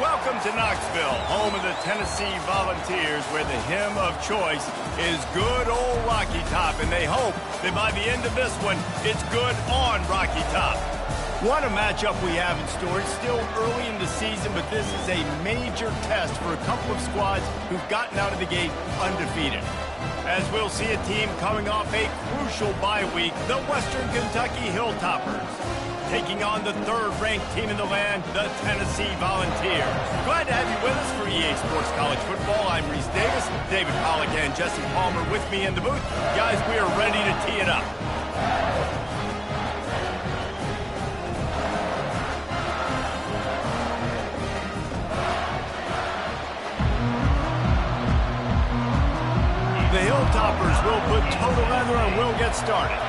Welcome to Knoxville, home of the Tennessee Volunteers, where the hymn of choice is good old Rocky Top, and they hope that by the end of this one, it's good on Rocky Top. What a matchup we have in store. It's still early in the season, but this is a major test for a couple of squads who've gotten out of the gate undefeated. As we'll see a team coming off a crucial bye week, the Western Kentucky Hilltoppers, taking on the third-ranked team in the land, the Tennessee Volunteers. Glad to have you with us for EA Sports College Football. I'm Reese Davis, David Pollack and Jesse Palmer with me in the booth. Guys, we are ready to tee it up. The Hilltoppers will put toe together and we'll get started.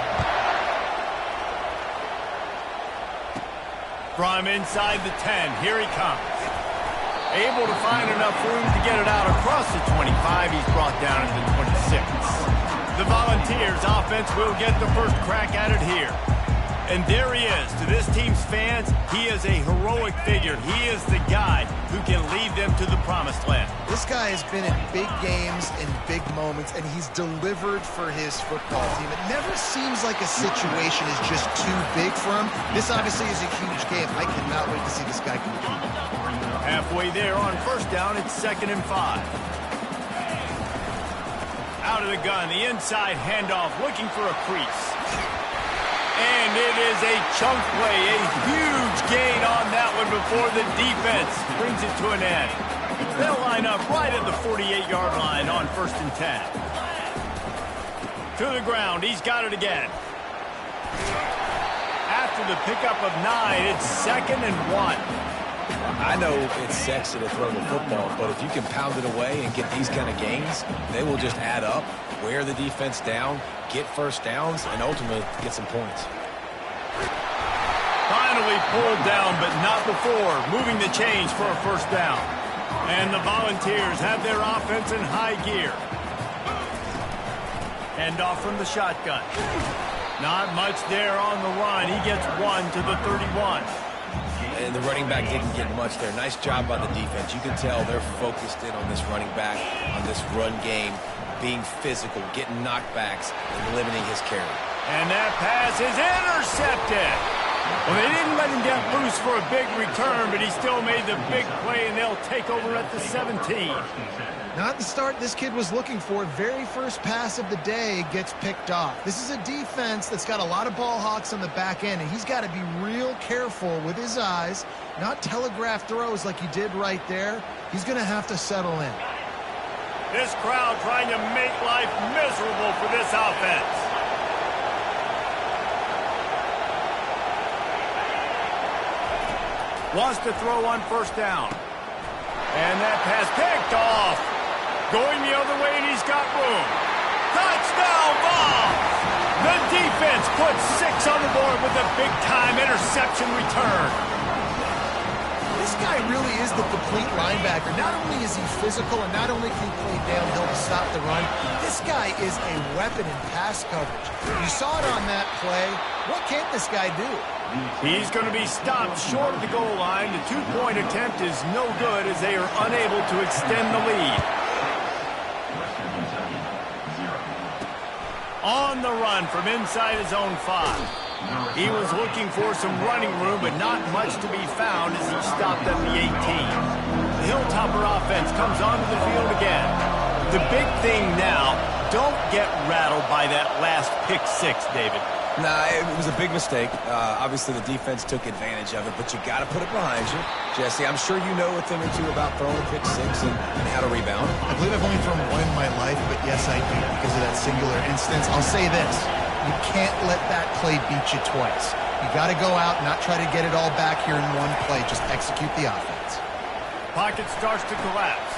From inside the 10, here he comes. Able to find enough room to get it out across the 25. He's brought down at the 26. The Volunteers offense will get the first crack at it here. And there he is. To this team's fans, he is a heroic figure. He is the guy who can lead them to the promised land. This guy has been in big games and big moments, and he's delivered for his football team. It never seems like a situation is just too big for him. This obviously is a huge game. I cannot wait to see this guy compete. Halfway there on first down, it's 2nd and 5. Out of the gun, the inside handoff, looking for a crease. And it is a chunk play, a huge gain on that one before the defense brings it to an end. They'll line up right at the 48-yard line on 1st and 10. To the ground, he's got it again. After the pickup of 9, it's 2nd and 1. I know it's sexy to throw the football, but if you can pound it away and get these kind of gains, they will just add up, wear the defense down, get first downs, and ultimately get some points. Finally pulled down, but not before moving the chains for a first down. And the Volunteers have their offense in high gear. Hand off from the shotgun. Not much there on the run. He gets 1 to the 31. And the running back didn't get much there. Nice job by the defense. You can tell they're focused in on this running back, on this run game, being physical, getting knockbacks, and limiting his carry. And that pass is intercepted. Well, they didn't let him get loose for a big return, but he still made the big play, and they'll take over at the 17. Not the start this kid was looking for. Very first pass of the day gets picked off. This is a defense that's got a lot of ball hawks on the back end, and he's got to be real careful with his eyes, not telegraph throws like he did right there. He's going to have to settle in. This crowd trying to make life miserable for this offense. Wants to throw on first down. And that pass picked off. Going the other way, and he's got room. Touchdown ball! The defense puts 6 on the board with a big-time interception return. This guy really is the complete linebacker. Not only is he physical and not only can he play downhill to stop the run, this guy is a weapon in pass coverage. You saw it on that play. What can't this guy do? He's going to be stopped short of the goal line. The 2-point attempt is no good as they are unable to extend the lead. On the run from inside his own 5. He was looking for some running room, but not much to be found as he stopped at the 18. The Hilltopper offense comes onto the field again. The big thing now, don't get rattled by that last pick 6, David. Nah, it was a big mistake. Obviously, the defense took advantage of it, but you got to put it behind you. Jesse, I'm sure you know a thing or two about throwing a pick 6 and how to rebound. I believe I've only thrown one in my life, but yes, I do because of that singular instance. I'll say this. You can't let that play beat you twice. You got to go out and not try to get it all back here in one play. Just execute the offense. Pocket starts to collapse.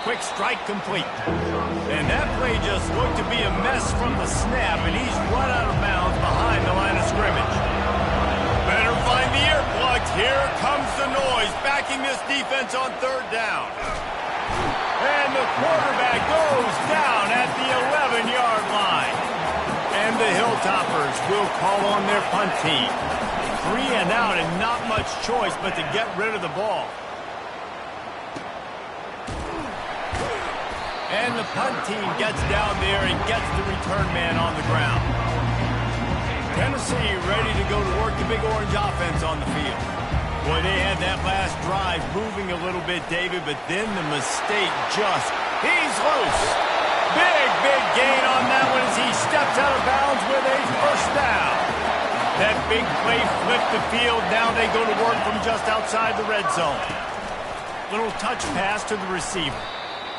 Quick strike complete. And that play just looked to be a mess from the snap, and he's run out of bounds behind the line of scrimmage. Better find the earplugs. Here comes the noise, backing this defense on 3rd down. And the quarterback goes down at the 11-yard line. And the Hilltoppers will call on their punt team. 3 and out and not much choice but to get rid of the ball. And the punt team gets down there and gets the return man on the ground. Tennessee ready to go to work the Big Orange offense on the field. Boy, they had that last drive moving a little bit, David, but then the mistake he's loose. Big gain on that one as he steps out of bounds with a first down. That big play flipped the field. Now they go to work from just outside the red zone. Little touch pass to the receiver.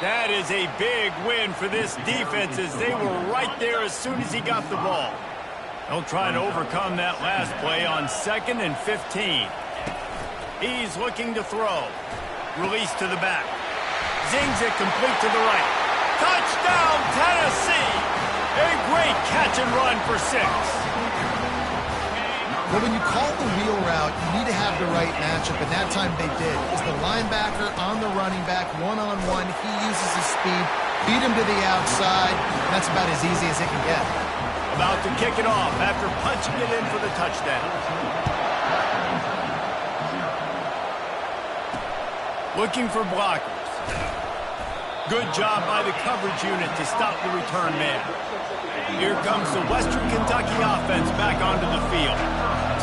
That is a big win for this defense as they were right there as soon as he got the ball. They'll try to overcome that last play on 2nd and 15. He's looking to throw. Release to the back. Zings it complete to the right. Touchdown, Tennessee! A great catch and run for 6. Well, when you call the wheel route, you need to have the right matchup, and that time they did. It's the linebacker on the running back, one-on-one. He uses his speed, beat him to the outside, and that's about as easy as it can get. About to kick it off after punching it in for the touchdown. Looking for blockers. Good job by the coverage unit to stop the return man. Here comes the Western Kentucky offense back onto the field.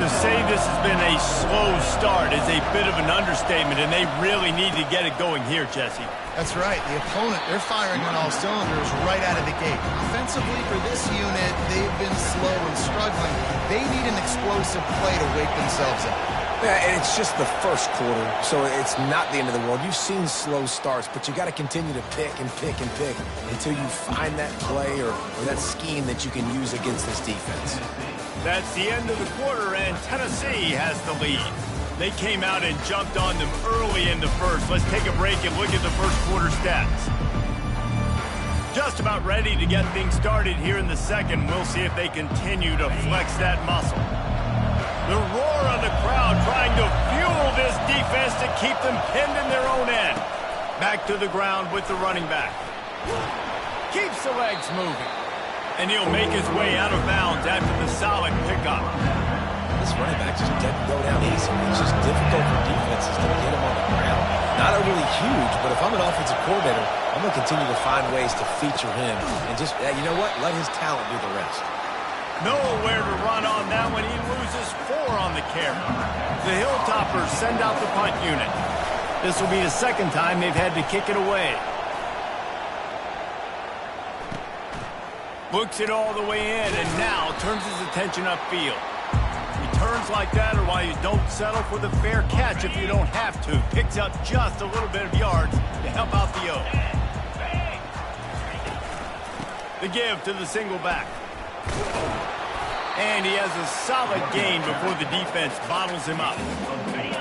To say this has been a slow start is a bit of an understatement, and they really need to get it going here, Jesse. That's right. The opponent, they're firing on all cylinders right out of the gate. Offensively for this unit, they've been slow and struggling. They need an explosive play to wake themselves up. Yeah, and it's just the first quarter, so it's not the end of the world. You've seen slow starts, but you got to continue to pick and pick and pick until you find that play or that scheme that you can use against this defense. That's the end of the quarter, and Tennessee has the lead. They came out and jumped on them early in the first. Let's take a break and look at the first quarter stats. Just about ready to get things started here in the second. We'll see if they continue to flex that muscle. The roar of the crowd trying to fuel this defense to keep them pinned in their own end. Back to the ground with the running back. Keeps the legs moving. And he'll make his way out of bounds after the solid pickup. This running back just doesn't go down easy. It's just difficult for defenses to get him on the ground. Not overly huge, but if I'm an offensive coordinator, I'm going to continue to find ways to feature him. And just, you know what? Let his talent do the rest. Nowhere to run on that one. He loses 4 on the carry. The Hilltoppers send out the punt unit. This will be the second time they've had to kick it away. Books it all the way in and now turns his attention upfield. Returns like that are why you don't settle for the fair catch if you don't have to. Picks up just a little bit of yards to help out the O. The give to the single back. And he has a solid gain before the defense bottles him up.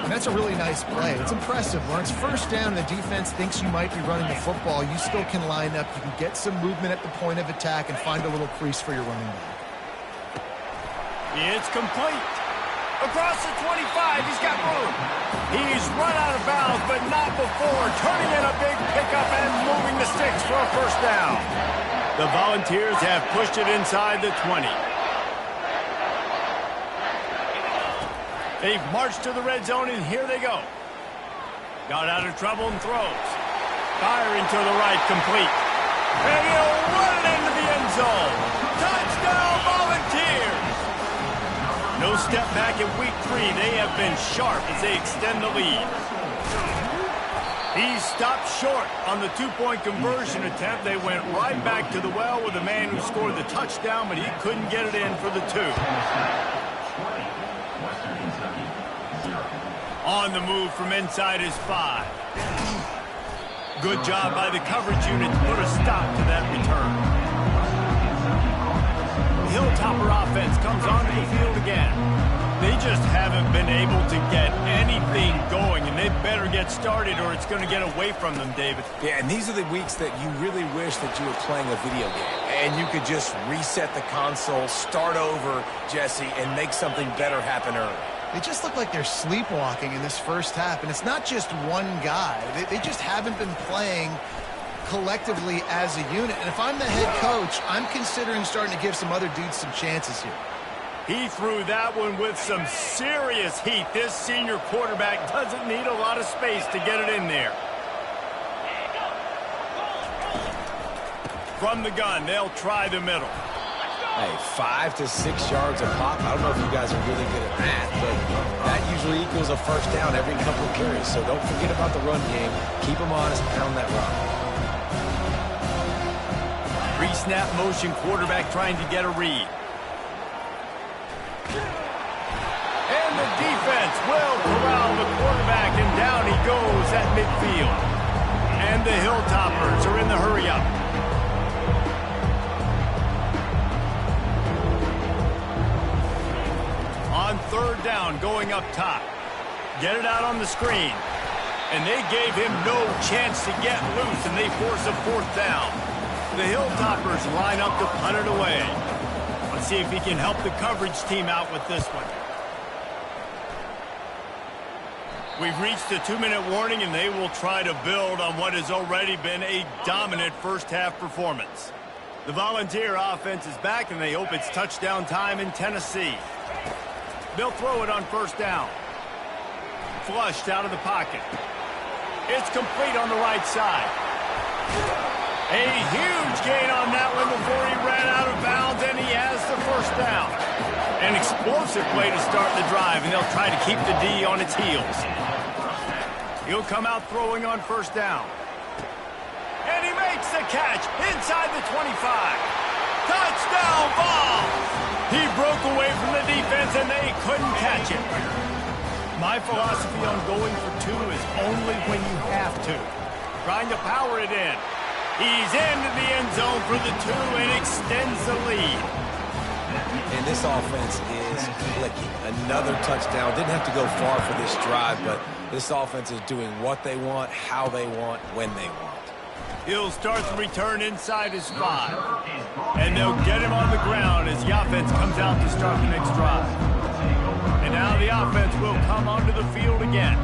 And that's a really nice play. It's impressive. When it's first down and the defense thinks you might be running the football, you still can line up. You can get some movement at the point of attack and find a little crease for your running back. It's complete. Across the 25, he's got room. He's run out of bounds, but not before turning in a big pickup and moving the sticks for a first down. The Volunteers have pushed it inside the 20. They've marched to the red zone, and here they go. Got out of trouble and throws. Firing to the right, complete. And he'll run it into the end zone. Touchdown, Volunteers! No step back in week 3. They have been sharp as they extend the lead. He stopped short on the 2-point conversion attempt. They went right back to the well with the man who scored the touchdown, but he couldn't get it in for the 2. On the move from inside his 5. Good job by the coverage unit to put a stop to that return. The Hilltopper offense comes onto the field again. They just haven't been able to get anything going, and they better get started or it's going to get away from them, David. Yeah, and these are the weeks that you really wish that you were playing a video game and you could just reset the console, start over, Jesse, and make something better happen early. They just look like they're sleepwalking in this first half, and it's not just one guy. They just haven't been playing collectively as a unit. And if I'm the head coach, I'm considering starting to give some other dudes some chances here. He threw that one with some serious heat. This senior quarterback doesn't need a lot of space to get it in there. From the gun, they'll try the middle. Hey, 5 to 6 yards a pop. I don't know if you guys are really good at that, but that usually equals a first down every couple of carries. So don't forget about the run game. Keep them honest, pound that rock. Pre-snap motion, quarterback trying to get a read. And the defense will corral the quarterback, and down he goes at midfield. And the Hilltoppers are in the hurry-up. On third down, going up top. Get it out on the screen. And they gave him no chance to get loose, and they force a fourth down. The Hilltoppers line up to punt it away. Let's see if he can help the coverage team out with this one. We've reached the 2-minute warning, and they will try to build on what has already been a dominant first-half performance. The Volunteer offense is back, and they hope it's touchdown time in Tennessee. They'll throw it on first down. Flushed out of the pocket. It's complete on the right side. A huge gain on that one before he ran out of bounds, and he has the first down. An explosive play to start the drive, and they'll try to keep the D on its heels. He'll come out throwing on first down. And he makes the catch inside the 25. Touchdown ball! He broke away from the defense, and they couldn't catch it. My philosophy on going for two is only when you have to. Trying to power it in. He's into the end zone for the two and extends the lead. And this offense is clicking. Another touchdown. Didn't have to go far for this drive, but this offense is doing what they want, how they want, when they want. He'll start the return inside his 5. And they'll get him on the ground as the offense comes out to start the next drive. And now the offense will come onto the field again.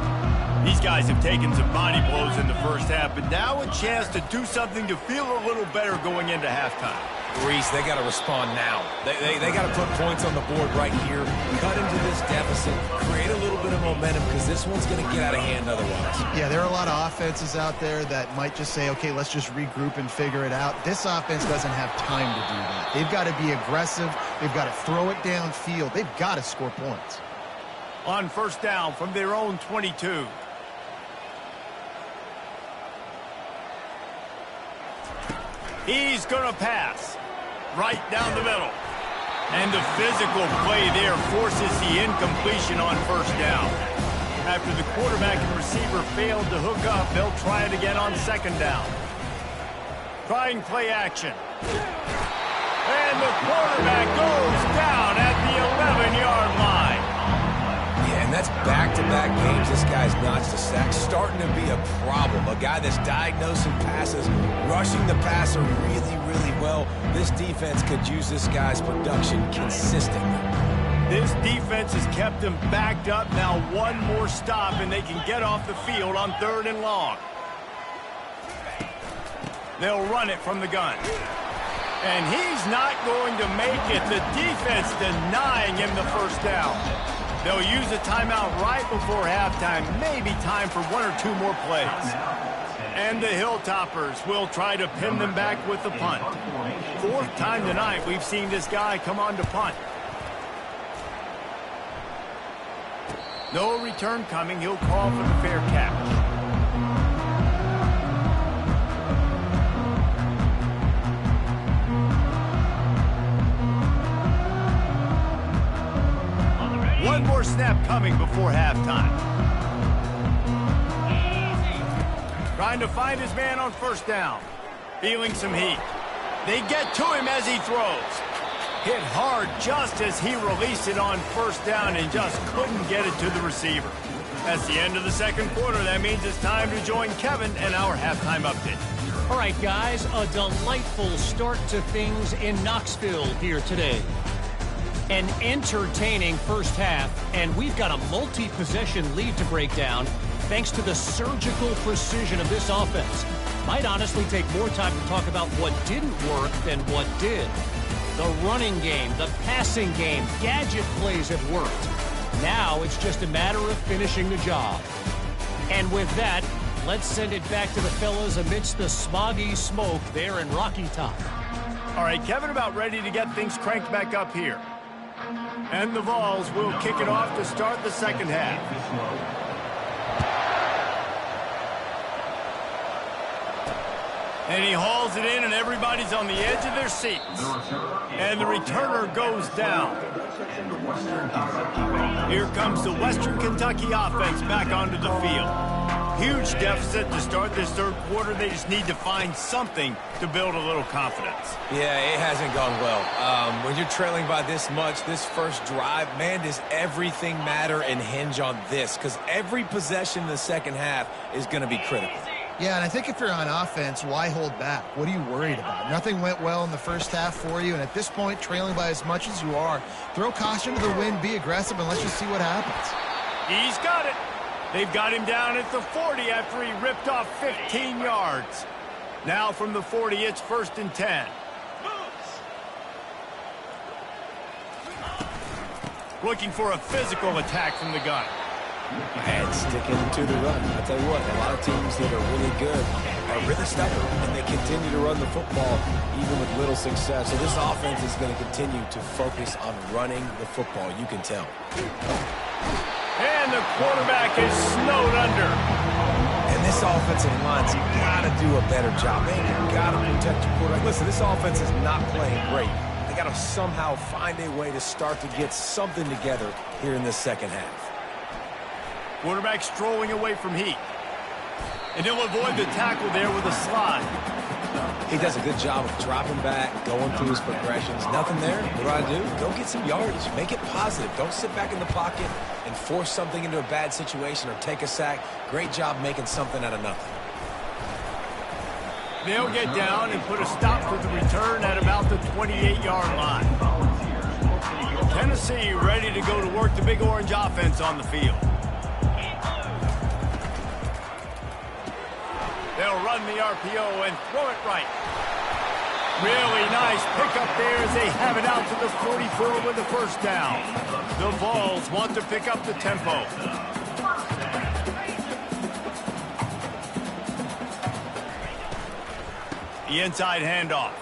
These guys have taken some body blows in the first half, but now a chance to do something to feel a little better going into halftime. Reese, they got to respond now. They got to put points on the board right here, cut into this deficit, create a little bit of momentum, because this one's going to get out of hand otherwise. Yeah, there are a lot of offenses out there that might just say, okay, let's just regroup and figure it out. This offense doesn't have time to do that. They've got to be aggressive. They've got to throw it downfield. They've got to score points. On first down from their own 22. He's going to pass right down the middle. And the physical play there forces the incompletion on first down. After the quarterback and receiver failed to hook up, they'll try it again on second down. Trying play action. And the quarterback goes down at the 11-yard line. Yeah, and that's back-to-back games this guy's notched a sack. Starting to be a problem. A guy that's diagnosing passes, rushing the passer really, really well. This defense could use this guy's production consistently. This defense has kept them backed up. Now one more stop, and they can get off the field on third and long. They'll run it from the gun. And he's not going to make it. The defense denying him the first down. They'll use a timeout right before halftime. Maybe time for one or two more plays. And the Hilltoppers will try to pin them back with the punt. Fourth time tonight we've seen this guy come on to punt. No return coming. He'll call for the fair catch. One more snap coming before halftime. Trying to find his man on first down. Feeling some heat. They get to him as he throws. Hit hard just as he released it on first down and just couldn't get it to the receiver. That's the end of the second quarter. That means it's time to join Kevin and our halftime update. All right, guys, a delightful start to things in Knoxville here today. An entertaining first half, and we've got a multi-possession lead to break down thanks to the surgical precision of this offense. Might honestly take more time to talk about what didn't work than what did. The running game, the passing game, gadget plays have worked. Now it's just a matter of finishing the job. And with that, let's send it back to the fellas amidst the smoggy smoke there in Rocky Top. All right, Kevin about ready to get things cranked back up here. And the Vols will kick it off to start the second half. And he hauls it in, and everybody's on the edge of their seats. And the returner goes down. Here comes the Western Kentucky offense back onto the field. Huge deficit to start this third quarter. They just need to find something to build a little confidence. Yeah, it hasn't gone well. When you're trailing by this much, this first drive, man, does everything matter and hinge on this? Because every possession in the second half is going to be critical. Yeah, and I think if you're on offense, why hold back? What are you worried about? Nothing went well in the first half for you, and at this point, trailing by as much as you are, throw caution to the wind, be aggressive, and let's just see what happens. He's got it. They've got him down at the 40 after he ripped off 15 yards. Now from the 40, it's 1st and 10. Looking for a physical attack from the gun. And sticking to the run. I'll tell you what, a lot of teams that are really good are really stubborn, and they continue to run the football even with little success. So this offense is going to continue to focus on running the football. You can tell. And the quarterback is snowed under. And this offensive line's got to do a better job. Man, you've got to protect your quarterback. Listen, this offense is not playing great. They got to somehow find a way to start to get something together here in this second half. Quarterback strolling away from heat. And he'll avoid the tackle there with a slide. He does a good job of dropping back, going through his progressions. Nothing there. What do? Go get some yardage. Make it positive. Don't sit back in the pocket and force something into a bad situation or take a sack. Great job making something out of nothing. They'll get down and put a stop to the return at about the 28-yard line. Tennessee ready to go to work the Big Orange offense on the field. They'll run the RPO and throw it right. Really nice pickup there as they have it out to the 44 with the first down. The Vols want to pick up the tempo. The inside handoff.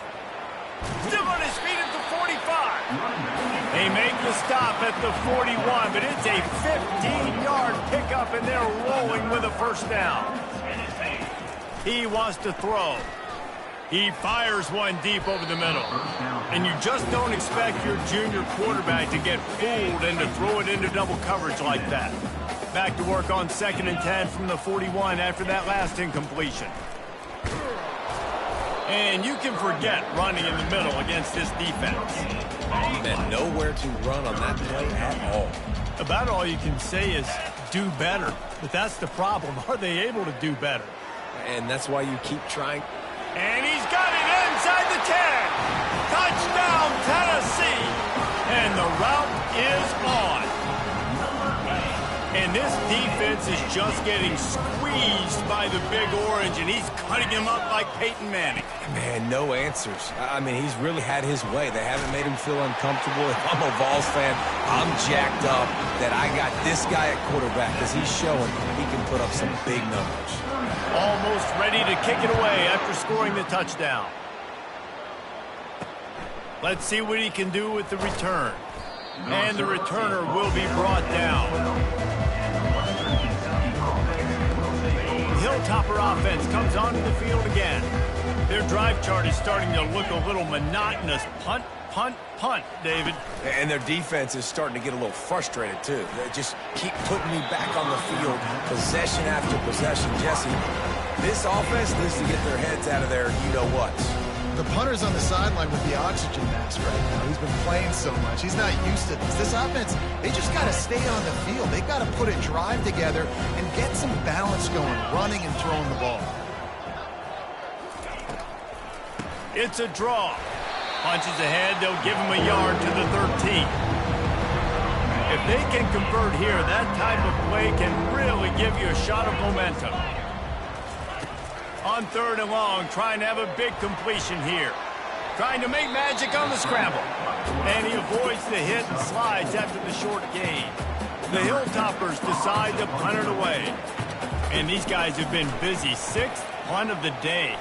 Still on his feet at the 45. They make the stop at the 41, but it's a 15-yard pickup, and they're rolling with a first down. He wants to throw. He fires one deep over the middle. And you just don't expect your junior quarterback to get fooled and to throw it into double coverage like that. Back to work on 2nd and 10 from the 41 after that last incompletion. And you can forget running in the middle against this defense. And nowhere to run on that play at all. About all you can say is do better. But that's the problem. Are they able to do better? And that's why you keep trying. And he's got it inside the 10. Touchdown, Tennessee. And the route is on. And this defense is just getting squeezed by the Big Orange, and he's cutting him up like Peyton Manning. Man, no answers. I mean, he's really had his way. They haven't made him feel uncomfortable. If I'm a Vols fan, I'm jacked up that I got this guy at quarterback because he's showing he can put up some big numbers. Almost ready to kick it away after scoring the touchdown. Let's see what he can do with the return. And the returner will be brought down. The Hilltopper offense comes onto the field again. Their drive chart is starting to look a little monotonous. Punt, punt, punt, David. And their defense is starting to get a little frustrated, too. They just keep putting me back on the field, possession after possession. Jesse, this offense needs to get their heads out of their you-know-whats. The punter's on the sideline with the oxygen mask right now. He's been playing so much. He's not used to this. This offense, they just got to stay on the field. They got to put a drive together and get some balance going, running and throwing the ball. It's a draw. Punches ahead, they'll give him a yard to the 13. If they can convert here, that type of play can really give you a shot of momentum. On 3rd and long, trying to have a big completion here. Trying to make magic on the scramble. And he avoids the hit and slides after the short gain. The Hilltoppers decide to punt it away. And these guys have been busy. 6th punt of the day.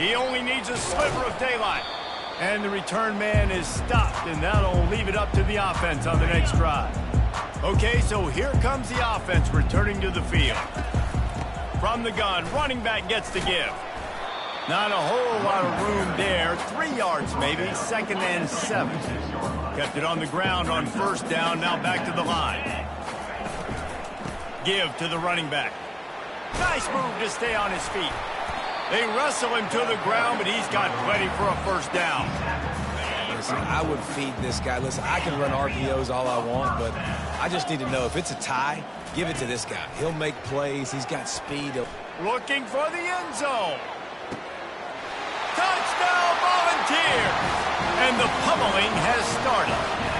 He only needs a sliver of daylight. And the return man is stopped, and that'll leave it up to the offense on the next drive. Okay, so here comes the offense returning to the field. From the gun, running back gets the give. Not a whole lot of room there. 3 yards maybe, 2nd and 7. Kept it on the ground on 1st down, now back to the line. Give to the running back. Nice move to stay on his feet. They wrestle him to the ground, but he's got plenty for a 1st down. Listen, I would feed this guy. Listen, I can run RPOs all I want, but I just need to know if it's a tie, give it to this guy. He'll make plays. He's got speed. Looking for the end zone. Touchdown, Volunteers! And the pummeling has started.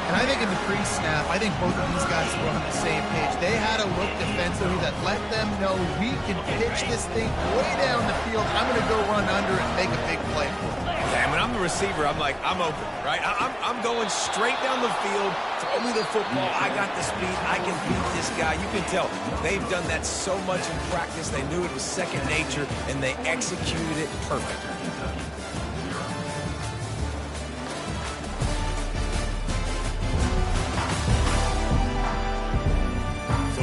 And I think in the pre-snap, I think both of these guys were on the same page. They had a look defensively that let them know we can pitch this thing way down the field. I'm going to go run under and make a big play for them. Yeah, when I'm the receiver, I'm like, I'm open, right? I'm going straight down the field. Throw me the football. I got the speed. I can beat this guy. You can tell they've done that so much in practice. They knew it was second nature, and they executed it perfectly.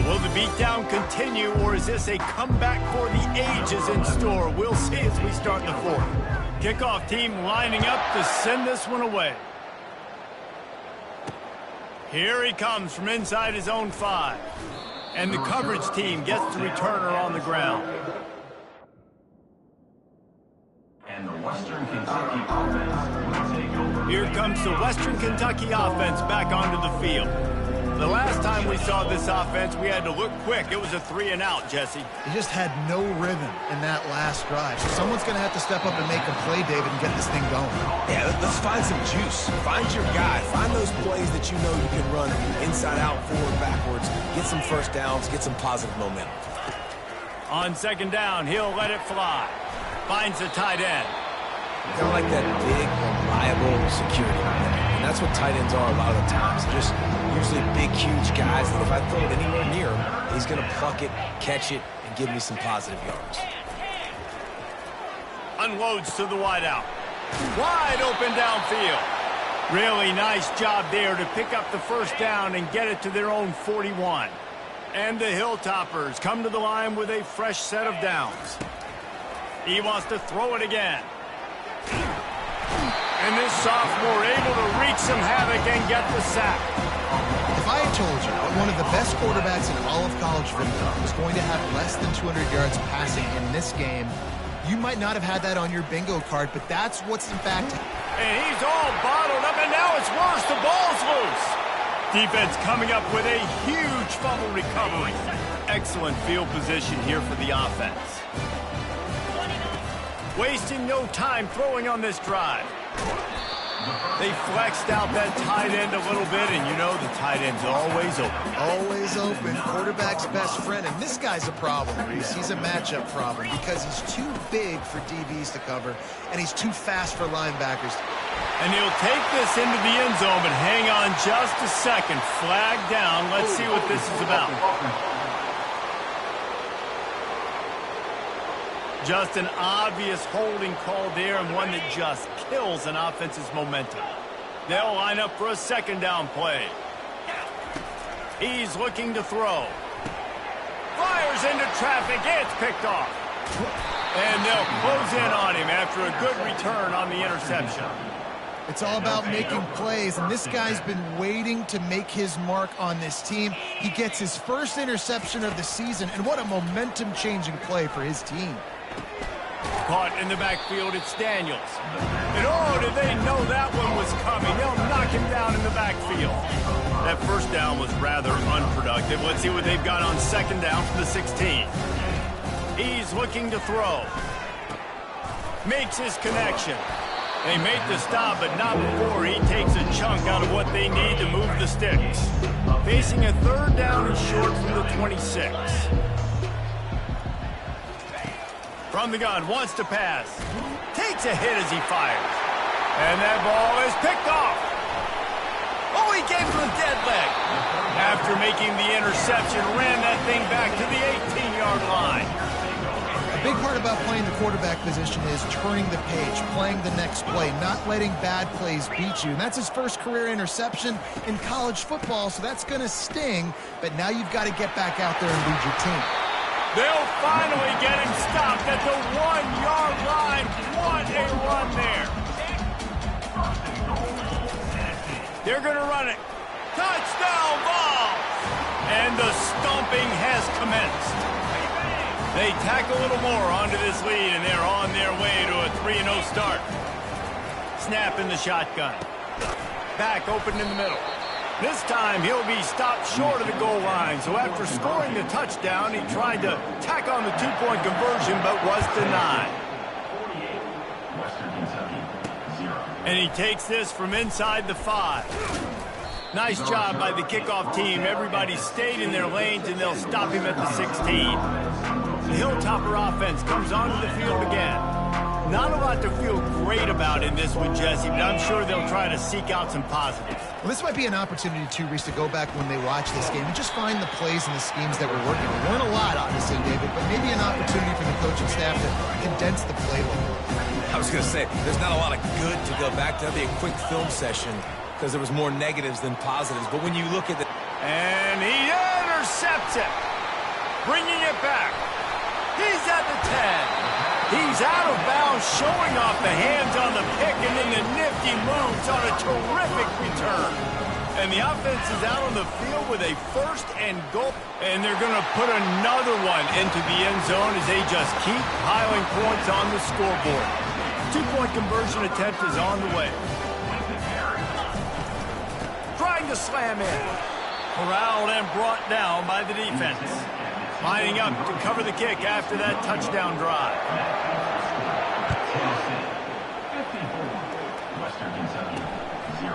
Will the beatdown continue, or is this a comeback for the ages in store? We'll see as we start the 4th. Kickoff team lining up to send this one away. Here he comes from inside his own 5. And the coverage team gets the returner on the ground. And the Western Kentucky offense will take over. Here comes the Western Kentucky offense back onto the field. The last time we saw this offense, we had to look quick. It was a 3-and-out, Jesse. He just had no rhythm in that last drive. So someone's going to have to step up and make a play, David, and get this thing going. Yeah, let's find some juice. Find your guy. Find those plays that you know you can run inside out, forward, backwards. Get some 1st downs. Get some positive momentum. On 2nd down, he'll let it fly. Finds the tight end. Kind of like that big, reliable security net. And that's what tight ends are a lot of the times. Just usually big, huge guys that if I throw it anywhere near him, he's going to pluck it, catch it, and give me some positive yards. Unloads to the wideout. Wide open downfield. Really nice job there to pick up the 1st down and get it to their own 41. And the Hilltoppers come to the line with a fresh set of downs. He wants to throw it again. And this sophomore able to wreak some havoc and get the sack. If I had told you that one of the best quarterbacks in all of college football was going to have less than 200 yards passing in this game, you might not have had that on your bingo card, but that's what's in fact. And he's all bottled up, and now it's worse. The ball's loose. Defense coming up with a huge fumble recovery. Excellent field position here for the offense. Wasting no time throwing on this drive. They flexed out that tight end a little bit, and you know the tight end's always open. Always open. Quarterback's best friend. And this guy's a problem, Reese. He's a matchup problem because he's too big for DBs to cover, and he's too fast for linebackers. And he'll take this into the end zone, but hang on just a second. Flag down. Let's see what this is about. Just an obvious holding call there, and one that just kills an offense's momentum. They'll line up for a 2nd down play. He's looking to throw. Fires into traffic. It's picked off. And they'll close in on him after a good return on the interception. It's all about making plays, and this guy's been waiting to make his mark on this team. He gets his 1st interception of the season, and what a momentum-changing play for his team. Caught in the backfield, it's Daniels. And oh, did they know that one was coming? They'll knock him down in the backfield. That 1st down was rather unproductive. Let's see what they've got on 2nd down from the 16. He's looking to throw. Makes his connection. They make the stop, but not before he takes a chunk out of what they need to move the sticks. Facing a 3rd down and short from the 26. From the gun, wants to pass. Takes a hit as he fires. And that ball is picked off. Oh, he gave him a dead leg. After making the interception, ran that thing back to the 18-yard line. big part about playing the quarterback position is turning the page, playing the next play, not letting bad plays beat you. And that's his first career interception in college football, so that's going to sting. But now you've got to get back out there and lead your team. They'll finally get him stopped at the 1-yard line. What a run there. They're going to run it. Touchdown ball! And the stomping has commenced. They tack a little more onto this lead, and they're on their way to a 3-0 start. Snap in the shotgun. Back open in the middle. This time, he'll be stopped short of the goal line. So after scoring the touchdown, he tried to tack on the two-point conversion, but was denied. And he takes this from inside the 5. Nice job by the kickoff team. Everybody stayed in their lanes, and they'll stop him at the 16. The Hilltopper offense comes onto the field again. Not a lot to feel great about in this one, Jesse, but I'm sure they'll try to seek out some positives. Well, this might be an opportunity, too, Reese, to go back when they watch this game and just find the plays and the schemes that were working. There weren't a lot, obviously, David, but maybe an opportunity for the coaching staff to condense the playbook. I was going to say, there's not a lot of good to go back to. That'd be a quick film session because there was more negatives than positives. But when you look at the... And he intercepts it, bringing it back. He's at the 10. He's out of bounds, showing off the hands on the pick, and then the nifty moves on a terrific return. And the offense is out on the field with a 1st and goal. And they're going to put another one into the end zone as they just keep piling points on the scoreboard. Two-point conversion attempt is on the way. Trying to slam in. Corralled and brought down by the defense. Lining up to cover the kick after that touchdown drive.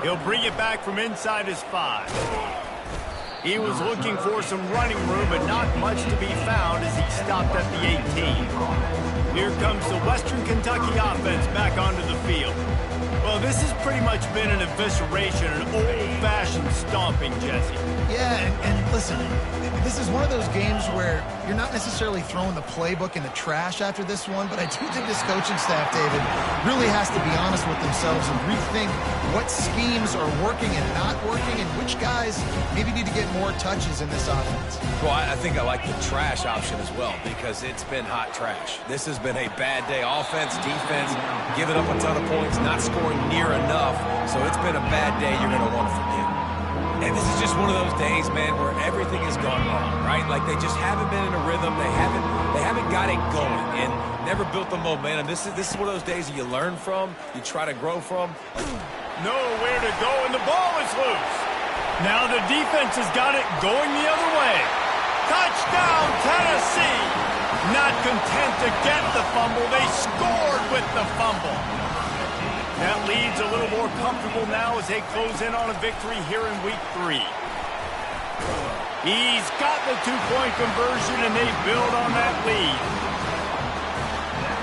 He'll bring it back from inside his 5. He was looking for some running room, but not much to be found as he stopped at the 18. Here comes the Western Kentucky offense back onto the field. Well, this has pretty much been an evisceration, an old-fashioned stomping, Jesse. Yeah, and listen, this is one of those games where you're not necessarily throwing the playbook in the trash after this one, but I do think this coaching staff, David, really has to be honest with themselves and rethink what schemes are working and not working and which guys maybe need to get more touches in this offense. Well, I think I like the trash option as well because it's been hot trash. This has been a bad day. Offense, defense, giving up a ton of points, not scoring near enough. So it's been a bad day you're going to want to forget. And this is just one of those days, man, where everything has gone wrong, right? Like they just haven't been in a rhythm. They haven't got it going and never built the momentum. This is one of those days that you learn from, you try to grow from. Nowhere to go, and the ball is loose. Now the defense has got it going the other way. Touchdown, Tennessee! Not content to get the fumble, they scored with the fumble. That lead's a little more comfortable now as they close in on a victory here in week 3. He's got the two-point conversion, and they build on that lead.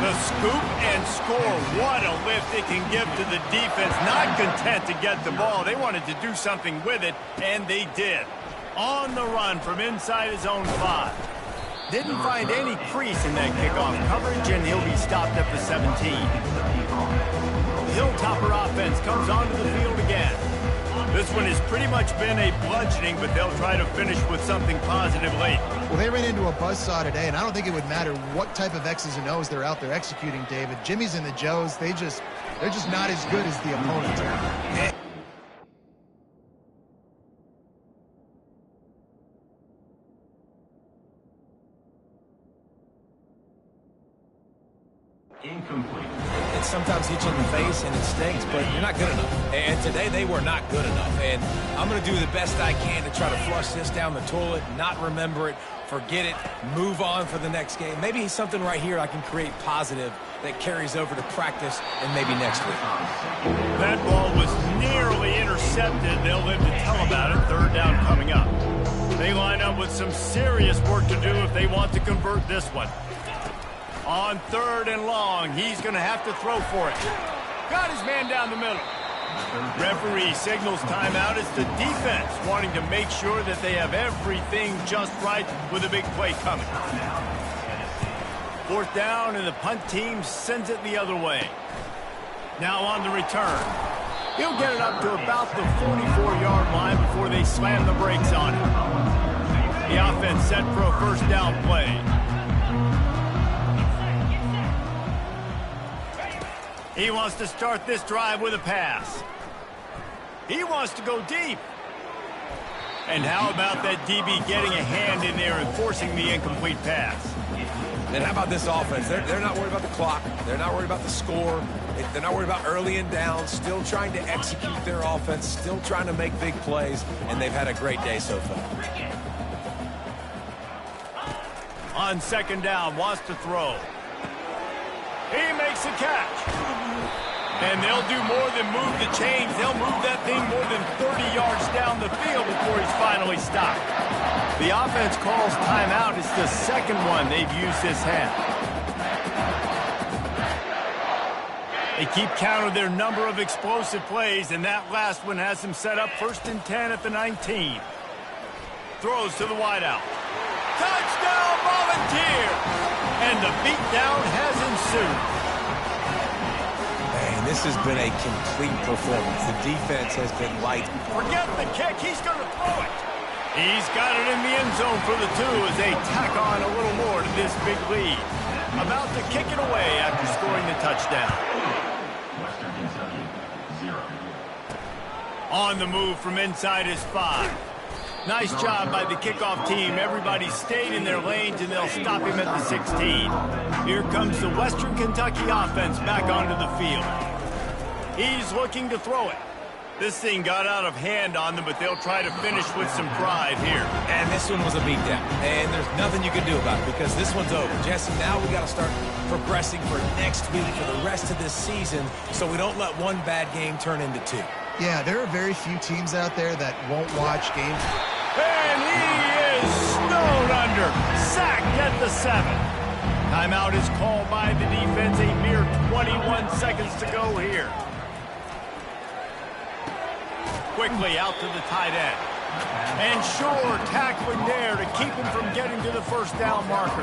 The scoop and score. What a lift it can give to the defense. Not content to get the ball. They wanted to do something with it, and they did. On the run from inside his own 5. Didn't find any crease in that kickoff coverage, and he'll be stopped at the 17. The Hilltopper offense comes onto the field again. This one has pretty much been a bludgeoning, but they'll try to finish with something positive late. Well, they ran into a buzzsaw today, and I don't think it would matter what type of X's and O's they're out there executing, David. Jimmy's and the Joes, they're just not as good as the opponent. Yeah. Incomplete. It sometimes hits you in the face and it stings, but you're not good enough. And today they were not good enough. And I'm going to do the best I can to try to flush this down the toilet, not remember it, forget it, move on for the next game. Maybe something right here I can create positive that carries over to practice and maybe next week. That ball was nearly intercepted. They'll live to tell about it. 3rd down coming up. They line up with some serious work to do if they want to convert this one. On 3rd and long, he's going to have to throw for it. Got his man down the middle. Referee signals timeout. It's the defense wanting to make sure that they have everything just right with a big play coming. Fourth down, and the punt team sends it the other way. Now on the return. He'll get it up to about the 44-yard line before they slam the brakes on it. The offense set for a first down play. He wants to start this drive with a pass. He wants to go deep. And how about that DB getting a hand in there and forcing the incomplete pass? And how about this offense? They're not worried about the clock. They're not worried about the score. They're not worried about early and down. Still trying to execute their offense. Still trying to make big plays. And they've had a great day so far. On second down, wants to throw. He makes a catch. And they'll do more than move the chains. They'll move that thing more than 30 yards down the field before he's finally stopped. The offense calls timeout. It's the second one they've used this half. They keep count of their number of explosive plays, and that last one has them set up 1st and 10 at the 19. Throws to the wideout. Touchdown, Volunteer! And the beatdown has ensued. Man, this has been a complete performance. The defense has been light. Forget the kick. He's going to throw it. He's got it in the end zone for the 2 as they tack on a little more to this big lead. About to kick it away after scoring the touchdown. Western Kentucky, 0. On the move from inside his 5. Nice job by the kickoff team. Everybody stayed in their lanes, and they'll stop him at the 16. Here comes the Western Kentucky offense back onto the field. He's looking to throw it. This thing got out of hand on them, but they'll try to finish with some pride here. And this one was a beatdown. And there's nothing you can do about it because this one's over. Jesse, now we got to start progressing for next week, for the rest of this season, so we don't let one bad game turn into 2. Yeah, there are very few teams out there that won't watch games. And he is snowed under. Sacked at the 7. Timeout is called by the defense. A mere 21 seconds to go here. Quickly out to the tight end. And sure, tackling there to keep him from getting to the first down marker.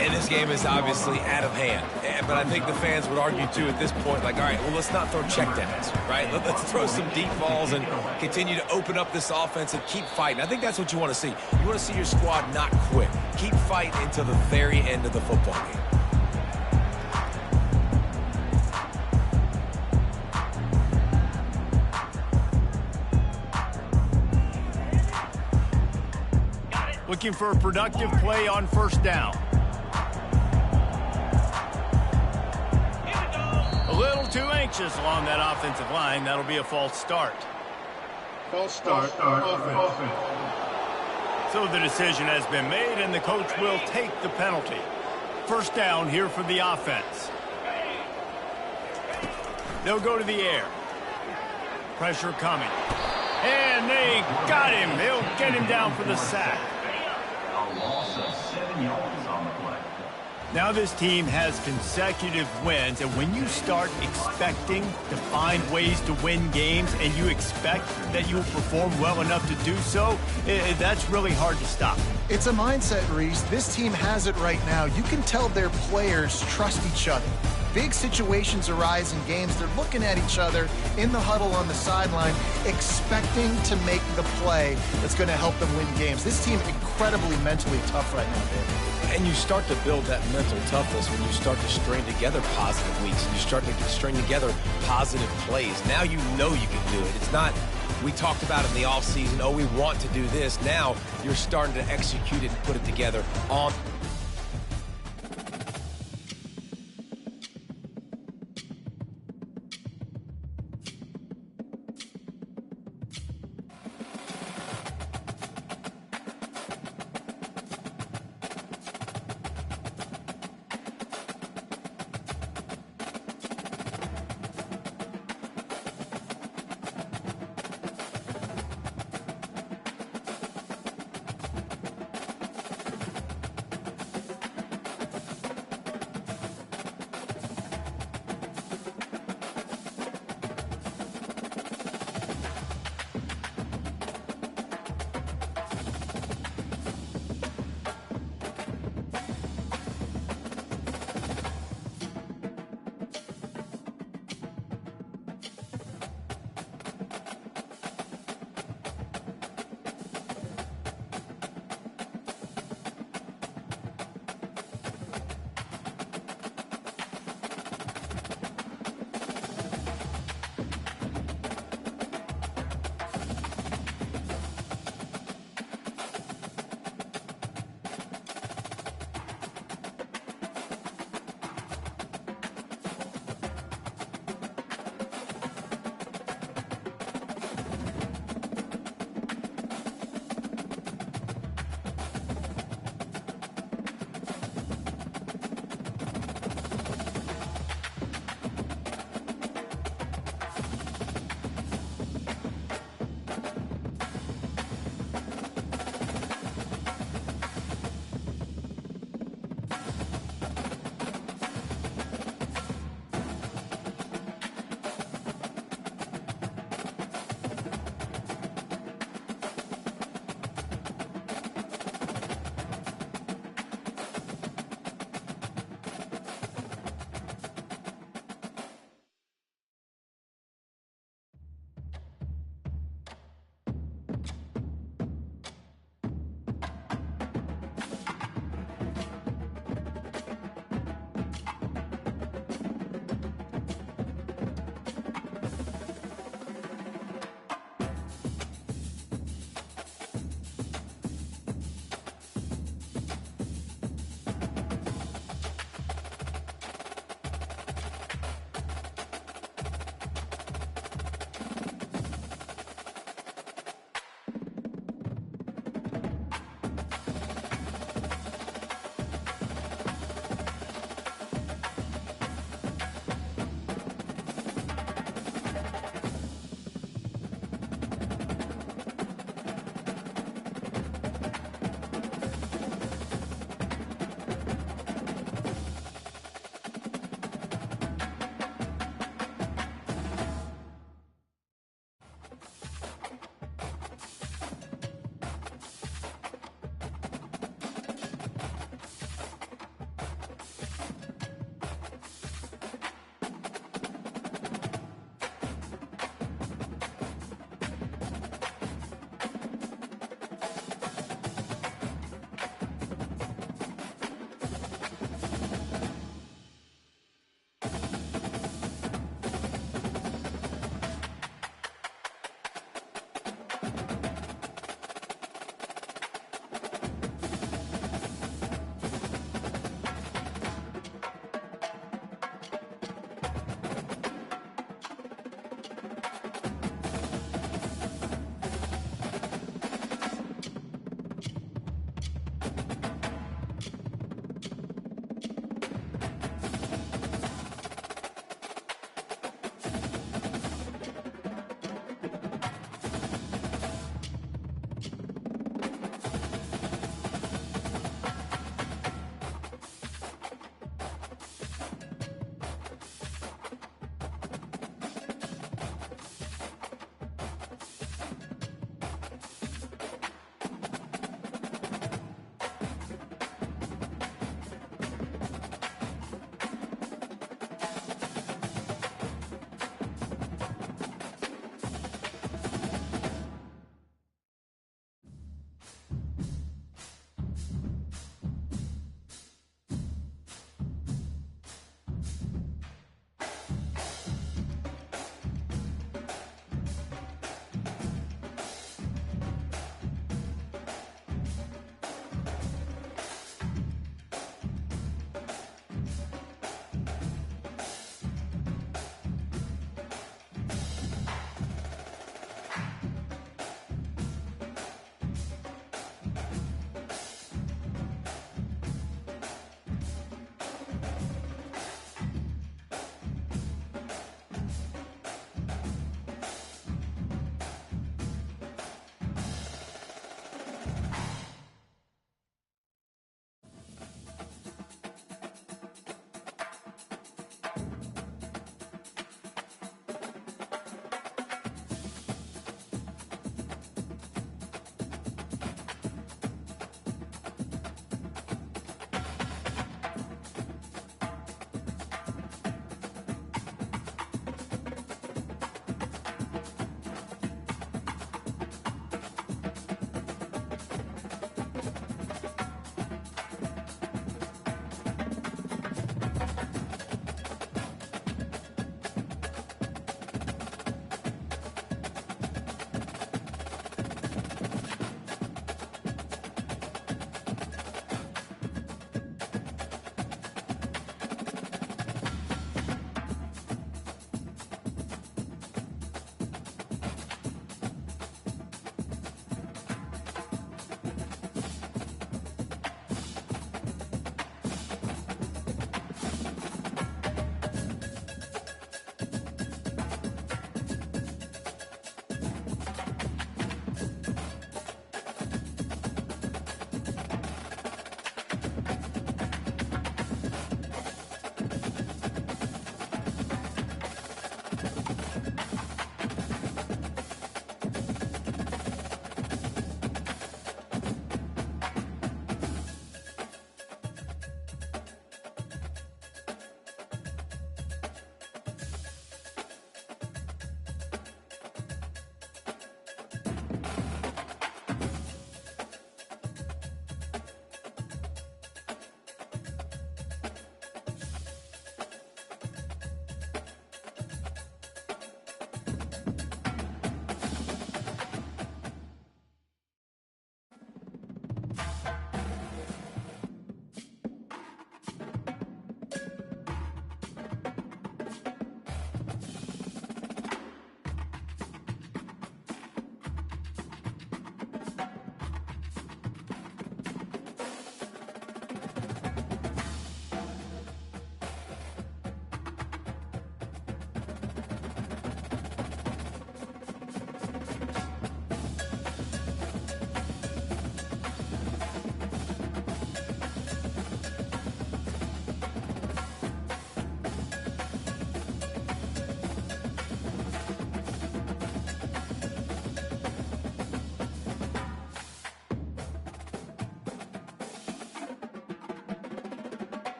And this game is obviously out of hand. But I think the fans would argue, too, at this point, like, all right, well, let's not throw checkdowns, right? Let's throw some deep balls and continue to open up this offense and keep fighting. I think that's what you want to see. You want to see your squad not quit. Keep fighting until the very end of the football game. Looking for a productive play on first down. A little too anxious along that offensive line. That'll be a false start. False start. Offense. So the decision has been made, and the coach will take the penalty. First down here for the offense. They'll go to the air. Pressure coming. And they got him. They'll get him down for the sack. A loss of 7 yards on the play. Now this team has consecutive wins, and when you start expecting to find ways to win games and you expect that you will perform well enough to do so, that's really hard to stop. It's a mindset, Reese. This team has it right now. You can tell their players trust each other. Big situations arise in games. They're looking at each other in the huddle on the sideline, expecting to make the play that's going to help them win games. This team incredibly mentally tough right now, David. And you start to build that mental toughness when you start to string together positive weeks and you start to string together positive plays. Now you know you can do it. It's not, we talked about it in the offseason, oh, we want to do this. Now you're starting to execute it and put it together on